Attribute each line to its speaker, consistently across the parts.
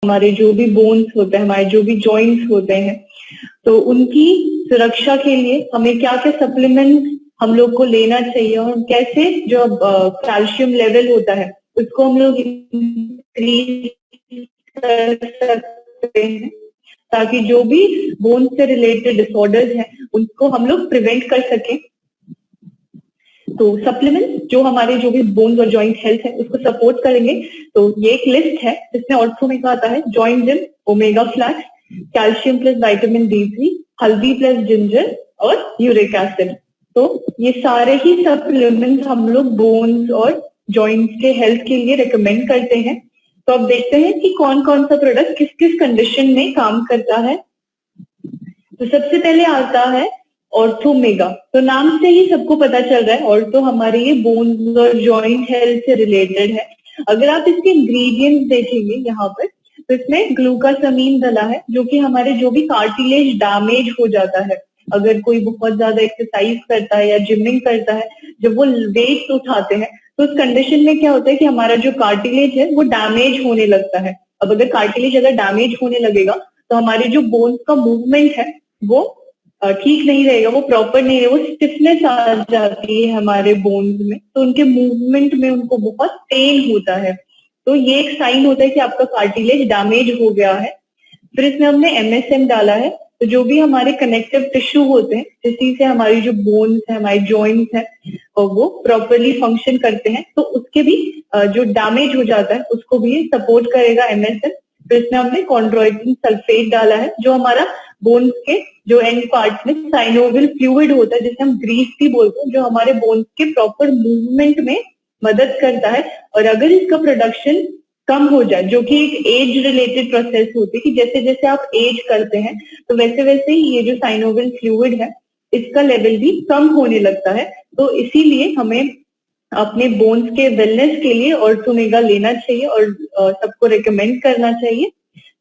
Speaker 1: हमारे जो भी बोन्स होते हैं, हमारे जो भी जॉइंट्स होते हैं, तो उनकी सुरक्षा के लिए हमें क्या क्या सप्लीमेंट हम लोग को लेना चाहिए और कैसे जो कैल्शियम लेवल होता है उसको हम लोग इंक्रीज कर सकते हैं, ताकि जो भी बोन से रिलेटेड डिसऑर्डर्स हैं उनको हम लोग प्रिवेंट कर सकें। तो सप्लीमेंट्स जो हमारे जो भी बोन्स और जॉइंट हेल्थ है उसको सपोर्ट करेंगे। तो ये एक लिस्ट है जिसमें ऑर्थोमेगा आता है, Joint Gym, Omega Flex, calcium plus vitamin D3, हल्दी प्लस जिंजर और यूरिक एसिड। तो ये सारे ही सप्लीमेंट्स हम लोग बोन्स और जॉइंट्स के हेल्थ के लिए रिकमेंड करते हैं। तो अब देखते हैं कि कौन कौन सा प्रोडक्ट किस किस कंडीशन में काम करता है। तो सबसे पहले आता है ऑर्थोमेगा। तो नाम से ही सबको पता चल रहा है ऑर्थो हमारे ये बोन्स और जॉइंट हेल्थ से रिलेटेड है। अगर आप इसके इंग्रेडिएंट्स देखेंगे यहाँ पर, तो इसमें ग्लूकासामीन डला है जो कि हमारे जो भी कार्टिलेज डैमेज हो जाता है, अगर कोई बहुत ज्यादा एक्सरसाइज करता है या जिमिंग करता है, जब वो वेट उठाते हैं तो उस कंडीशन में क्या होता है कि हमारा जो कार्टिलेज है वो डैमेज होने लगता है। अब अगर कार्टिलेज अगर डैमेज होने लगेगा तो हमारे जो बोन्स का मूवमेंट है वो ठीक नहीं रहेगा, वो प्रॉपर नहीं रहेगा, वो स्टिफनेस आ जाती है हमारे बोन्स में, तो उनके मूवमेंट में उनको बहुत पेन होता है। तो ये एक साइन होता है कि आपका कार्टिलेज डैमेज हो गया है। फिर इसमें हमने MSM डाला है। तो जो भी हमारे कनेक्टिव टिश्यू होते हैं, जिससे से हमारी जो बोन्स है, हमारे जॉइंट्स हैं, और वो प्रॉपरली फंक्शन करते हैं, तो उसके भी जो डैमेज हो जाता है उसको भी सपोर्ट करेगा MSM। फिर इसमें हमने कॉन्ड्रोइटिन सल्फेट डाला है जो हमारा बोन्स के जो एंड पार्ट में साइनोवियल फ्लूइड होता है, जिसे हम ग्रीस भी बोलते हैं, जो हमारे बोन्स के प्रॉपर मूवमेंट में मदद करता है। और अगर इसका प्रोडक्शन कम हो जाए, जो कि एक एज रिलेटेड प्रोसेस होती है कि जैसे जैसे आप एज करते हैं तो वैसे वैसे ही ये जो साइनोवियल फ्लूइड है इसका लेवल भी कम होने लगता है। तो इसीलिए हमें अपने बोन्स के वेलनेस के लिए ऑर्थोमेगा लेना चाहिए और सबको रिकमेंड करना चाहिए।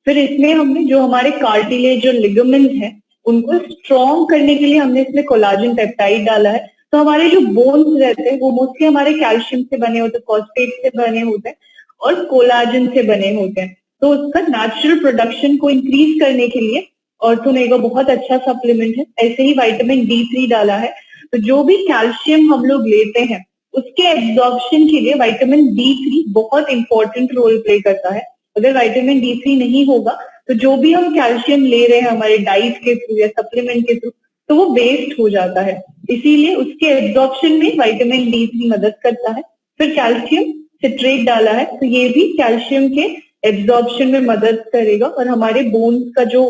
Speaker 1: फिर इसमें हमने जो हमारे कार्टिलेज और लिगामेंट्स हैं उनको स्ट्रॉन्ग करने के लिए हमने इसमें कोलाजन पेप्टाइड डाला है। तो हमारे जो बोन्स रहते हैं वो मोस्टली हमारे कैल्शियम से बने होते हैं, फॉस्फेट से बने होते हैं और कोलाजन से बने होते हैं। तो उसका नेचुरल प्रोडक्शन को इंक्रीज करने के लिए ऑर्थोमेगा बहुत अच्छा सप्लीमेंट है। ऐसे ही विटामिन D3 डाला है। तो जो भी कैल्शियम हम लोग लेते हैं उसके एब्जॉर्प्शन के लिए विटामिन D3 बहुत इंपॉर्टेंट रोल प्ले करता है। अगर विटामिन D3 नहीं होगा तो जो भी हम कैल्शियम ले रहे हैं हमारे डाइट के थ्रू या सप्लीमेंट के थ्रू, तो वो वेस्ट हो जाता है। इसीलिए उसके एब्जॉर्प्शन में विटामिन D3 मदद करता है। फिर कैल्शियम सिट्रेट डाला है, तो ये भी कैल्शियम के एब्जॉर्प्शन में मदद करेगा और हमारे बोन्स का जो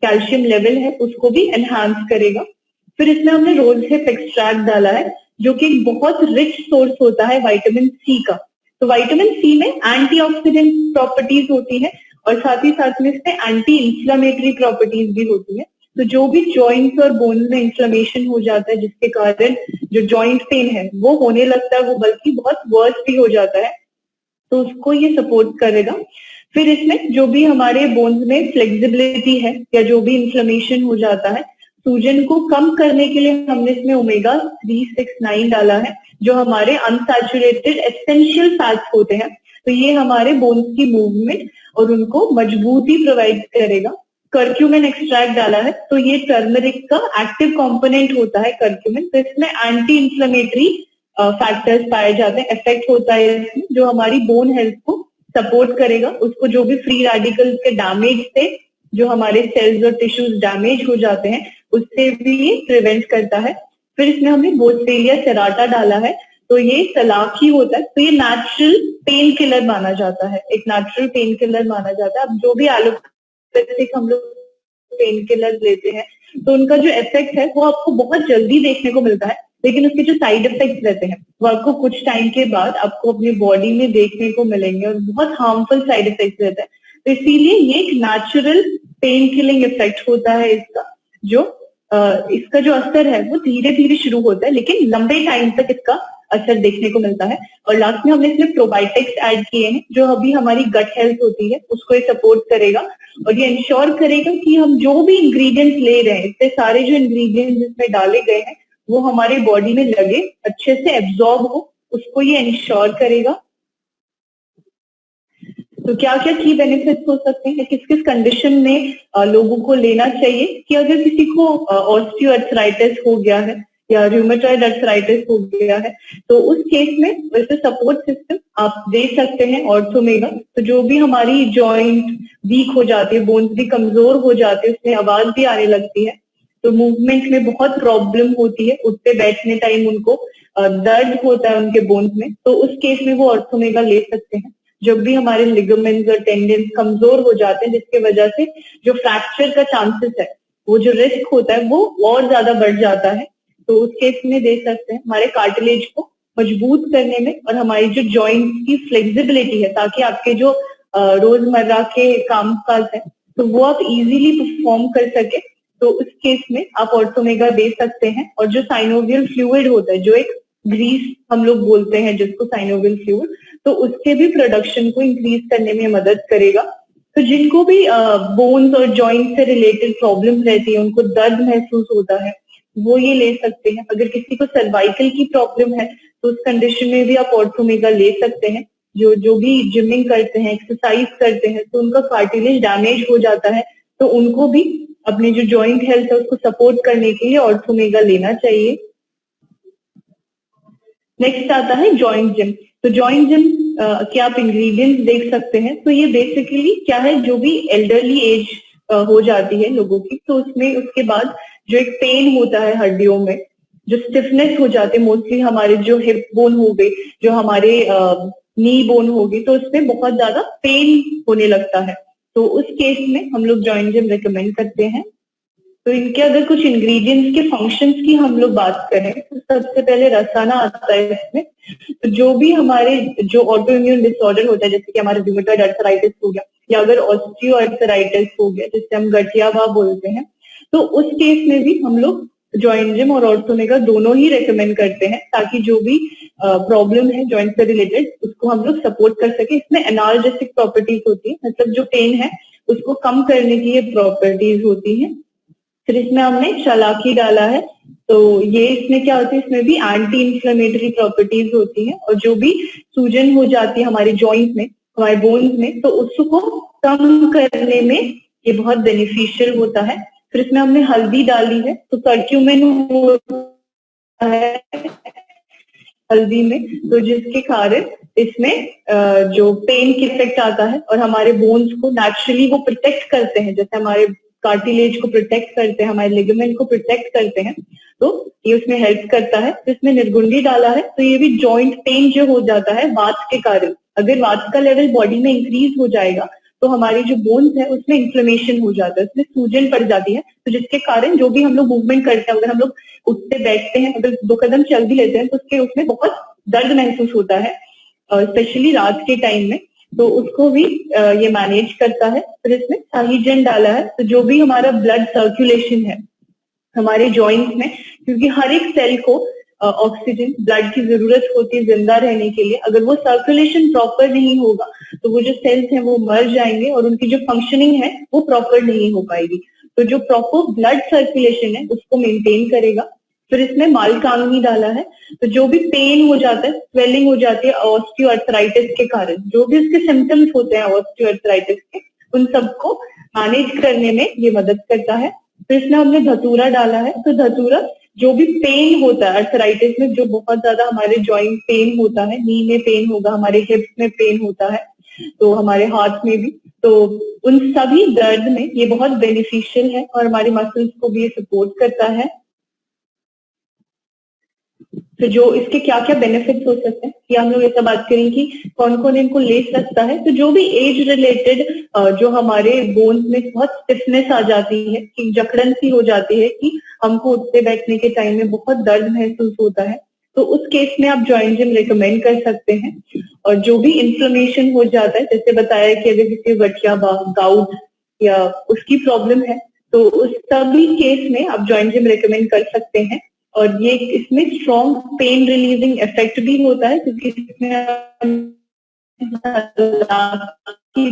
Speaker 1: कैल्शियम लेवल है उसको भी एनहांस करेगा। फिर इसमें हमने रोज हिप एक्सट्रैक्ट डाला है जो कि एक बहुत रिच सोर्स होता है विटामिन C का। तो विटामिन C में एंटीऑक्सीडेंट प्रॉपर्टीज होती है और साथ ही साथ में इसमें एंटी इंफ्लेमेटरी प्रॉपर्टीज भी होती है। तो जो भी जॉइंट्स और बोन में इंफ्लेमेशन हो जाता है जिसके कारण जो जॉइंट पेन है वो होने लगता है, वो बल्कि बहुत वर्स भी हो जाता है, तो उसको ये सपोर्ट करेगा। फिर इसमें जो भी हमारे बोन्स में फ्लेक्सिबिलिटी है या जो भी इंफ्लेमेशन हो जाता है, सूजन को कम करने के लिए हमने इसमें ओमेगा 369 डाला है जो हमारे अनसैचुरेटेड एसेंशियल फैट्स होते हैं। तो ये हमारे बोन्स की मूवमेंट और उनको मजबूती प्रोवाइड करेगा। कर्क्यूमिन एक्सट्रैक्ट डाला है, तो ये टर्मरिक का एक्टिव कंपोनेंट होता है कर्क्यूमिन। तो इसमें एंटी इंफ्लेमेटरी फैक्टर्स पाए जाते हैं, इफेक्ट होता है इसमें जो हमारी बोन हेल्थ को सपोर्ट करेगा, उसको जो भी फ्री रेडिकल्स के डैमेज से जो हमारे सेल्स और टिश्यूज डैमेज हो जाते हैं उससे भी ये प्रिवेंट करता है। फिर इसमें हमने बोस्वेलिया सेराटा डाला है, तो ये सलाखी होता है, तो ये नेचुरल पेन किलर माना जाता है, एक नेचुरल पेन किलर माना जाता है। अब जो भी एलोपैथिक हम लोग पेन किलर लेते हैं तो उनका जो इफेक्ट है वो आपको बहुत जल्दी देखने को मिलता है, लेकिन उसके जो साइड इफेक्ट्स रहते हैं वो आपको कुछ टाइम के बाद आपको अपनी बॉडी में देखने को मिलेंगे और बहुत हार्मफुल साइड इफेक्ट्स रहते हैं। तो इसीलिए ये एक नेचुरल पेन किलिंग इफेक्ट होता है इसका, जो इसका जो असर है वो धीरे धीरे शुरू होता है लेकिन लंबे टाइम तक इसका असर देखने को मिलता है। और लास्ट में हमने इसमें प्रोबायोटिक्स ऐड किए हैं जो अभी हमारी गट हेल्थ होती है उसको ये सपोर्ट करेगा और ये इंश्योर करेगा कि हम जो भी इंग्रेडिएंट्स ले रहे हैं, इससे सारे जो इंग्रेडिएंट्स इसमें डाले गए हैं वो हमारे बॉडी में लगे, अच्छे से एब्जॉर्ब हो, उसको ये इंश्योर करेगा। तो क्या क्या की बेनिफिट्स हो सकते हैं, किस किस कंडीशन में लोगों को लेना चाहिए, कि अगर किसी को ऑस्टियोआर्थराइटिस हो गया है या रूमेटॉइड अर्थराइटिस हो गया है, तो उस केस में वैसे सपोर्ट सिस्टम आप दे सकते हैं ऑर्थोमेगा। तो जो भी हमारी जॉइंट वीक हो जाती है, बोन्स भी कमजोर हो जाते हैं, उसमें आवाज भी आने लगती है, तो मूवमेंट में बहुत प्रॉब्लम होती है, उठते बैठने टाइम उनको दर्द होता है उनके बोन्स में, तो उस केस में वो ऑर्थोमेगा ले सकते हैं। जब भी हमारे लिगामेंट्स और टेंडन्स कमजोर हो जाते हैं, जिसकी वजह से जो फ्रैक्चर का चांसेस है, वो जो रिस्क होता है वो और ज्यादा बढ़ जाता है, तो उस केस में दे सकते हैं। हमारे कार्टिलेज को मजबूत करने में और हमारी जो जॉइंट की फ्लेक्सिबिलिटी है, ताकि आपके जो रोजमर्रा के काम काज है तो वो आप इजीली परफॉर्म कर सके, तो उस केस में आप ऑर्थोमेगा दे सकते हैं। और जो साइनोवियल फ्लूइड होता है, जो एक ग्रीस हम लोग बोलते हैं जिसको साइनोवियल फ्लूइड, तो उसके भी प्रोडक्शन को इंक्रीज करने में मदद करेगा। तो जिनको भी बोन्स और जॉइंट से रिलेटेड प्रॉब्लम रहती है, उनको दर्द महसूस होता है, वो ये ले सकते हैं। अगर किसी को सर्वाइकल की प्रॉब्लम है तो उस कंडीशन में भी आप ऑर्थोमेगा ले सकते हैं। जो भी जिमिंग करते हैं, एक्सरसाइज करते हैं, तो उनका कार्टिलेज डैमेज हो जाता है, तो उनको भी अपनी जो जॉइंट हेल्थ है उसको सपोर्ट करने के लिए ऑर्थोमेगा लेना चाहिए। नेक्स्ट आता है जॉइंट जिम। तो जॉइंट जिम के आप इंग्रेडिएंट्स देख सकते हैं। तो ये बेसिकली क्या है, जो भी एल्डरली एज हो जाती है लोगों की, तो उसमें उसके बाद जो एक पेन होता है हड्डियों में, जो स्टिफनेस हो जाती है, मोस्टली हमारे जो हिप बोन हो गई, जो हमारे नी बोन होगी, तो उसमें बहुत ज्यादा पेन होने लगता है। तो उस केस में हम लोग जॉइंट जिम रिकमेंड करते हैं। तो इनके अगर कुछ इंग्रेडिएंट्स के फंक्शंस की हम लोग बात करें, तो सबसे पहले रसाना आता है इसमें। तो जो भी हमारे जो ऑटो इम्यून डिसऑर्डर होता है, जैसे कि हमारा रूमेटॉइड अर्थराइटिस हो गया, या अगर ऑस्टियो अर्थराइटिस हो गया जिससे हम गठिया भाव बोलते हैं, तो उस केस में भी हम लोग जॉइंट जिम और ऑर्थोमेगा दोनों ही रेकमेंड करते हैं, ताकि जो भी प्रॉब्लम है जॉइंट से रिलेटेड उसको हम लोग सपोर्ट कर सके। इसमें एनाल्जेसिक प्रॉपर्टीज होती है, मतलब जो पेन है उसको कम करने की ये प्रॉपर्टीज होती है। फिर इसमें हमने शलाकी डाला है, तो ये इसमें क्या होती है, इसमें भी एंटी इंफ्लेमेटरी प्रॉपर्टीज होती है, और जो भी सूजन हो जाती है हमारे जॉइंट में, हमारे बोन्स में, तो उसको कम करने में ये बहुत बेनिफिशियल होता है। फिर इसमें हमने हल्दी डाली है, तो कर्क्यूमिन होता है हल्दी में, तो जिसके कारण इसमें जो पेन की इफेक्ट आता है, और हमारे बोन्स को नेचुरली वो प्रोटेक्ट करते हैं, जैसे हमारे कार्टिलेज को प्रोटेक्ट करते हैं, हमारे लिगामेंट को प्रोटेक्ट करते हैं, तो ये उसमें हेल्प करता है। तो इसमें निर्गुंडी डाला है, तो ये भी जॉइंट पेन जो हो जाता है वात के कारण, अगर वात का लेवल बॉडी में इंक्रीज हो जाएगा तो हमारी जो बोन्स है उसमें इन्फ्लेमेशन हो जाता है, उसमें सूजन पड़ जाती है, तो जिसके कारण जो भी हम लोग मूवमेंट करते हैं, अगर हम लोग उठते बैठते हैं, अगर 2 कदम चल भी लेते हैं, तो उसमें बहुत दर्द महसूस होता है, स्पेशली रात के टाइम में, तो उसको भी ये मैनेज करता है। फिर इसमें साहिजन डाला है, तो जो भी हमारा ब्लड सर्कुलेशन है हमारे जॉइंट्स में, क्योंकि हर एक सेल को ऑक्सीजन ब्लड की जरूरत होती है जिंदा रहने के लिए, अगर वो सर्कुलेशन प्रॉपर नहीं होगा तो वो जो सेल्स हैं वो मर जाएंगे और उनकी जो फंक्शनिंग है वो प्रॉपर नहीं हो पाएगी। तो जो प्रॉपर ब्लड सर्कुलेशन है उसको मेंटेन करेगा। फिर इसमें मालकांगनी डाला है, तो जो भी पेन हो जाता है, स्वेलिंग हो जाती है ऑस्टियोआर्थराइटिस के कारण, जो भी उसके सिम्टम्स होते हैं ऑस्टियोआर्थराइटिस के, उन सबको मैनेज करने में ये मदद करता है। फिर इसमें हमने धतूरा डाला है, तो धतूरा जो भी पेन होता है अर्थराइटिस में, जो बहुत ज्यादा हमारे जॉइंट पेन होता है, नी में पेन होगा, हमारे हिप्स में पेन होता है, तो हमारे हाथ में भी, तो उन सभी दर्द में ये बहुत बेनिफिशियल है और हमारे मसल्स को भी ये सपोर्ट करता है। तो जो इसके क्या क्या बेनिफिट्स हो सकते हैं, ये हम लोग ऐसा बात करें कि कौन कौन इनको ले सकता है। तो जो भी एज रिलेटेड जो हमारे बोन्स में बहुत स्टिफनेस आ जाती है, कि जकड़न सी हो जाती है, कि हमको उठते बैठने के टाइम में बहुत दर्द महसूस होता है, तो उस केस में आप जॉइंट जिम रिकमेंड कर सकते हैं। और जो भी इन्फ्लेमेशन हो जाता है, जैसे बताया कि अगर किसी को गठिया गाउट या उसकी प्रॉब्लम है, तो उस सभी केस में आप जॉइंट जिम रिकमेंड कर सकते हैं। और ये इसमें स्ट्रॉन्ग पेन रिलीजिंग इफेक्ट भी होता है, क्योंकि इसमें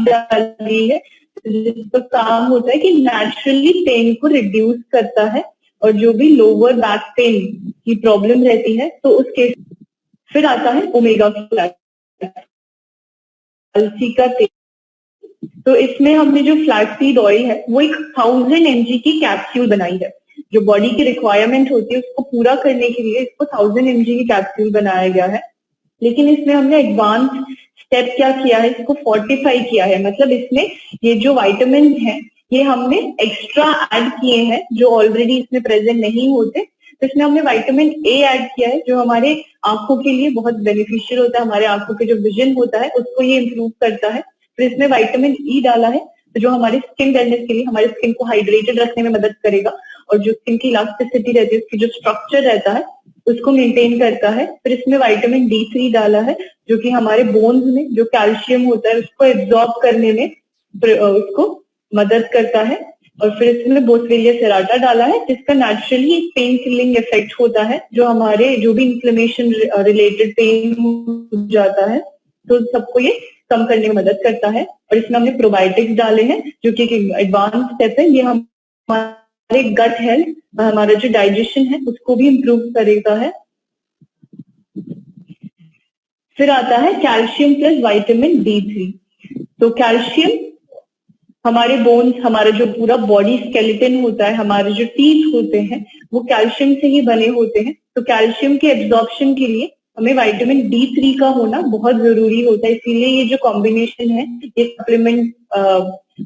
Speaker 1: डाली है, जिसका काम होता है कि नेचुरली पेन को रिड्यूस करता है, और जो भी लोअर बैक पेन की प्रॉब्लम रहती है तो उसके। फिर आता है ओमेगा फ्लैट, अलसी का तेल, तो इसमें हमने जो फ्लैक्सीड ऑयल है वो एक 1000 mg की कैप्सूल बनाई है। जो बॉडी की रिक्वायरमेंट होती है उसको पूरा करने के लिए इसको 1000 mg की कैप्सूल बनाया गया है। लेकिन इसमें हमने एडवांस स्टेप क्या किया है, इसको फोर्टिफाई किया है। मतलब इसमें ये जो विटामिन है ये हमने एक्स्ट्रा ऐड किए हैं जो ऑलरेडी इसमें प्रेजेंट नहीं होते। तो इसमें हमने विटामिन ए ऐड किया है जो हमारे आंखों के लिए बहुत बेनिफिशियल होता है। हमारे आंखों के जो विजन होता है उसको ये इम्प्रूव करता है। फिर इसमें विटामिन ई डाला है तो जो हमारे स्किन वेलनेस के लिए, हमारे स्किन को हाइड्रेटेड रखने में मदद करेगा और जो स्किन की इलास्टिसिटी रहती है, उसकी जो स्ट्रक्चर रहता है उसको मेंटेन करता है। फिर इसमें विटामिन D3 डाला है जो कि हमारे बोन्स में जो कैल्शियम होता है उसको एब्जॉर्ब करने में उसको मदद करता है। और फिर इसमें बोसवेलिया सेराटा डाला है जिसका नेचुरली एक पेन किलिंग इफेक्ट होता है। जो हमारे जो भी इन्फ्लेमेशन रिलेटेड पेन हो जाता है तो सबको ये कम करने में मदद करता है। और इसमें हमने प्रोबायोटिक्स डाले हैं जो कि एक एडवांस स्टेप है। ये हमारे गट हेल्थ, हमारा जो डाइजेशन है उसको भी इम्प्रूव करेगा है। फिर आता है कैल्शियम प्लस विटामिन D3। तो कैल्शियम हमारे बोन्स, हमारा जो पूरा बॉडी स्केलेटन होता है, हमारे जो टीथ होते हैं वो कैल्शियम से ही बने होते हैं। तो कैल्शियम के एब्जॉर्प्शन के लिए हमें विटामिन D3 का होना बहुत जरूरी होता है। इसीलिए ये जो कॉम्बिनेशन है ये सप्लीमेंट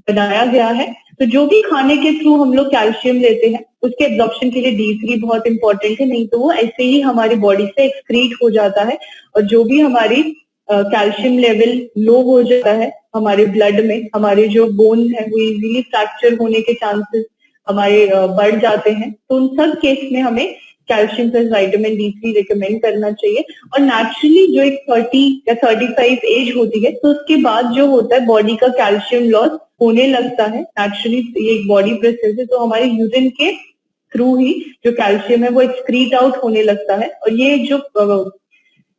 Speaker 1: बनाया गया है। तो जो भी खाने के थ्रू हम लोग कैल्शियम लेते हैं उसके एब्जॉर्प्शन के लिए D3 बहुत इंपॉर्टेंट है, नहीं तो वो ऐसे ही हमारी बॉडी से एक्सक्रीट हो जाता है। और जो भी हमारी कैल्शियम लेवल लो हो जाता है हमारे ब्लड में, हमारे जो बोन है वो इजीली फ्रैक्चर होने के चांसेस हमारे बढ़ जाते हैं। तो उन सब केस में हमें calcium plus vitamin D3 recommend करना चाहिए। और नेचुरली जो एक 30 या 35 एज होती है तो उसके बाद जो होता है बॉडी का कैल्शियम लॉस होने लगता है। नेचुरली ये एक बॉडी प्रोसेस है। तो हमारे यूरिन के थ्रू ही जो कैल्शियम है वो एक्सक्रीट आउट होने लगता है। और ये जो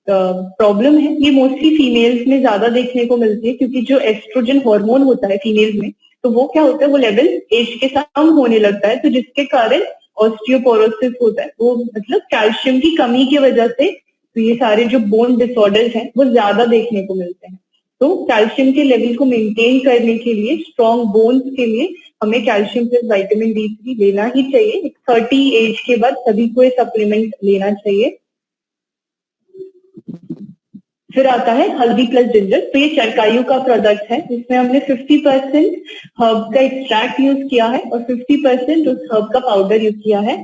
Speaker 1: प्रॉब्लम है ये मोस्टली फीमेल्स में ज्यादा देखने को मिलती है क्योंकि जो एस्ट्रोजन हार्मोन होता है फीमेल्स में तो वो क्या होता है, वो लेवल एज के साथ कम होने लगता है। तो जिसके कारण ऑस्टियोपोरोसिस होता है, वो मतलब कैल्शियम की कमी की वजह से तो ये सारे जो बोन डिसऑर्डर्स हैं वो ज्यादा देखने को मिलते हैं। तो कैल्शियम के लेवल को मेंटेन करने के लिए, स्ट्रॉन्ग बोन्स के लिए हमें कैल्शियम प्लस विटामिन D3 लेना ही चाहिए। 30 एज के बाद सभी को ये सप्लीमेंट लेना चाहिए। फिर आता है हल्दी प्लस जिंजर। तो ये चरकायु का प्रोडक्ट है। इसमें हमने 50% हर्ब का एक्सट्रैक्ट यूज किया है और 50% उस हर्ब का पाउडर यूज किया है।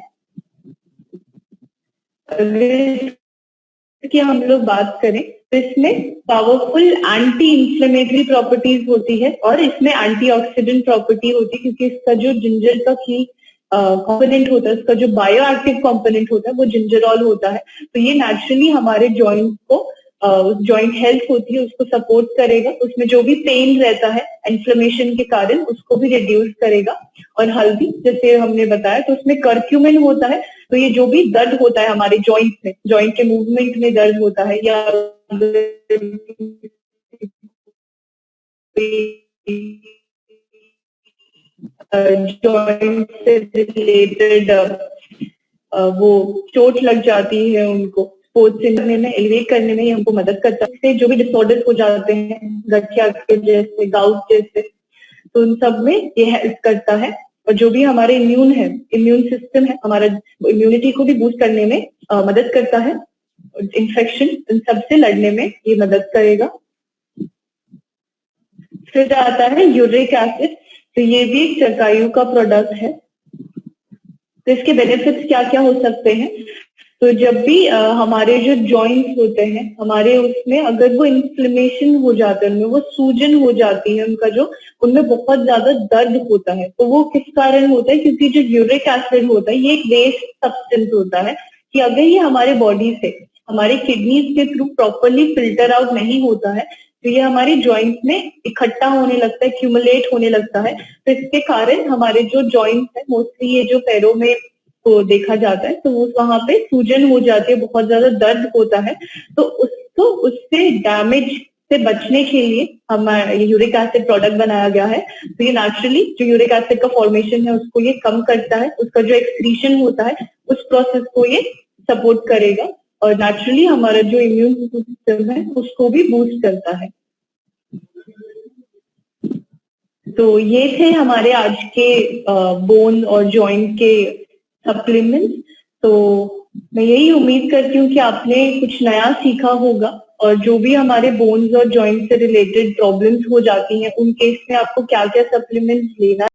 Speaker 1: कि हम लोग बात करें तो इसमें पावरफुल एंटी इंफ्लेमेटरी प्रॉपर्टीज होती है और इसमें एंटीऑक्सीडेंट प्रॉपर्टी होती है क्योंकि इसका जो जिंजर का की कंपोनेंट होता है, इसका जो बायो एक्टिव कंपोनेंट होता है वो जिंजरॉल होता है। तो ये नेचुरली हमारे जॉइंट को, जॉइंट हेल्थ होती है उसको सपोर्ट करेगा। उसमें जो भी पेन रहता है इन्फ्लेमेशन के कारण उसको भी रिड्यूस करेगा। और हल्दी जैसे हमने बताया तो उसमें कर्क्यूमिन होता है। तो ये जो भी दर्द होता है हमारे जॉइंट में, जॉइंट के मूवमेंट में दर्द होता है या जॉइंट से रिलेटेड वो चोट लग जाती है उनको, स्पोर्ट्स करने में, एलिवेट करने में हमको मदद करता है। इससे जो भी डिसऑर्डर हो जाते हैं गठिया के जैसे, गाउट जैसे, तो उन सब में ये हेल्प करता है। और जो भी हमारे इम्यून सिस्टम है, हमारा इम्यूनिटी को भी बूस्ट करने में मदद करता है। इन्फेक्शन इन सब से लड़ने में ये मदद करेगा। फिर आता है यूरिक एसिड। तो ये भी एक चरकायु का प्रोडक्ट है। तो इसके बेनिफिट्स क्या क्या हो सकते हैं? तो जब भी हमारे जो जॉइंट्स होते हैं हमारे, उसमें अगर वो इन्फ्लेमेशन हो जाता है, उनमें वो सूजन हो जाती है, उनमें बहुत ज्यादा दर्द होता है, तो वो किस कारण होता है? क्योंकि जो यूरिक एसिड होता है ये एक वेस्ट सब्सटेंस होता है कि अगर ये हमारे बॉडी से हमारे किडनीज के थ्रू प्रॉपरली फिल्टर आउट नहीं होता है तो ये हमारी जॉइंट में इकट्ठा होने लगता है, एक्यूमुलेट होने लगता है। तो इसके कारण हमारे जो जॉइंट्स है, मोस्टली ये जो पैरों में को देखा जाता है, तो वहां पे सूजन हो जाती है, बहुत ज्यादा दर्द होता है। तो उससे डैमेज से बचने के लिए हमारा यूरिक एसिड प्रोडक्ट बनाया गया है। तो ये नेचुरली जो यूरिक एसिड का फॉर्मेशन है उसको ये कम करता है, उसका जो एक्सक्रीशन होता है उस प्रोसेस को ये सपोर्ट करेगा और नेचुरली हमारा जो इम्यून सिस्टम है उसको भी बूस्ट करता है। तो ये थे हमारे आज के बोन और जॉइंट के सप्लीमेंट्स। तो मैं यही उम्मीद करती हूँ कि आपने कुछ नया सीखा होगा, और जो भी हमारे बोन्स और जॉइंट से रिलेटेड प्रॉब्लम्स हो जाती हैं उन केस में आपको क्या क्या सप्लीमेंट्स लेना